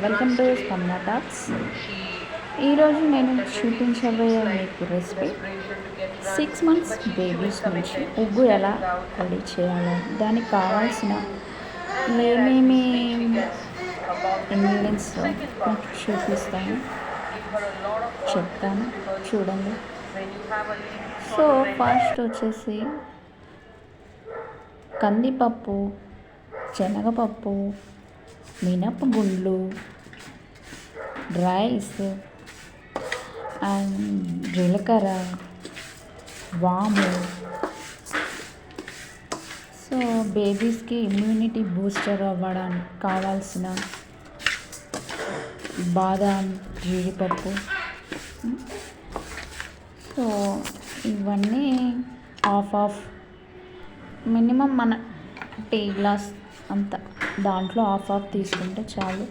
Welcome to స్పందన talks. ఈరోజు నేను చూపించబోయే మీకు రెసిపీ 6 months బేబీస్ నుంచి ఉగ్గు ఎలా రెడీ చేయాలో, దానికి కావాల్సిన ఏమేమి ఇంగ్రీడియంట్స్ మీకు చూపిస్తాను, చెప్తాను, చూడండి. సో ఫస్ట్ వచ్చేసి కందిపప్పు, శనగపప్పు, మినపగుండ్లు, రైస్ అండ్ జీలకర్ర, వాము. సో బేబీస్కి ఇమ్యూనిటీ బూస్టర్ అవ్వడానికి కావాల్సిన బాదాం, జీడిపప్పు. సో ఇవన్నీ హాఫ్ మినిమం మన టీ గ్లాస్ అంత, దాంట్లో హాఫ్ తీసుకుంటే చాలు.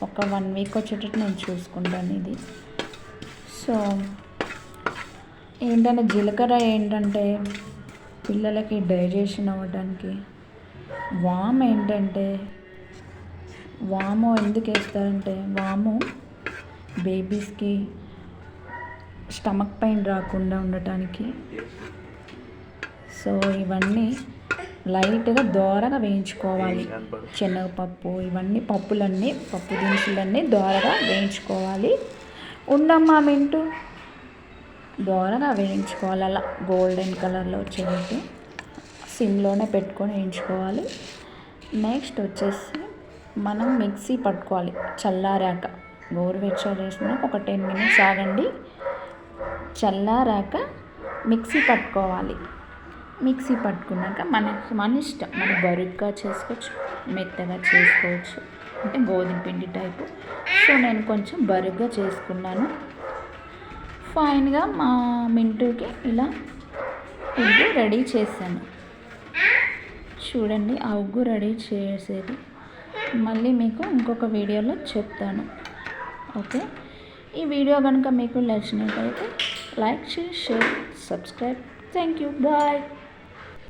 ఒక 1 week వచ్చేటట్టు నేను చూసుకుంటాను ఇది. సో ఏంటంటే జీలకర్ర ఏంటంటే పిల్లలకి డైజెషన్ అవ్వడానికి, వాము ఏంటంటే వాము ఎందుకు వేస్తారంటే వాము బేబీస్కి స్టమక్ పెయిన్ రాకుండా ఉండటానికి. సో ఇవన్నీ లైట్గా దోరగా వేయించుకోవాలి. శనగపప్పు, ఇవన్నీ పప్పు దినుసులన్నీ దోరగా వేయించుకోవాలి. ఉండమ్మా మింటూ దోరగా వేయించుకోవాలి, అలా గోల్డెన్ కలర్లో వచ్చేటట్టు సిమ్లోనే పెట్టుకొని వేయించుకోవాలి. నెక్స్ట్ వచ్చేసి మనం మిక్సీ పట్టుకోవాలి. చల్లారాక, గోరువెచ్చగా చేసినాక ఒక 10 minutes ఆగండి. చల్లారాక మిక్సీ పట్టుకోవాలి. మిక్సీ పట్టుకున్నాక మన ఇష్టం, మనం బరుగ్గా చేసుకోవచ్చు, మెత్తగా చేసుకోవచ్చు, అంటే గోధుమ పిండి టైపు. సో నేను కొంచెం బరుగ్గా చేసుకున్నాను. ఫైన్గా మా మింటూకి ఇలా ఉగ్గు రెడీ చేశాను. చూడండి, ఆ ఉగ్గు రెడీ చేసేది మళ్ళీ మీకు ఇంకొక వీడియోలో చెప్తాను. ఓకే, ఈ వీడియో కనుక మీకు నచ్చినట్లయితే లైక్ చేసి share, subscribe. Thank you, bye.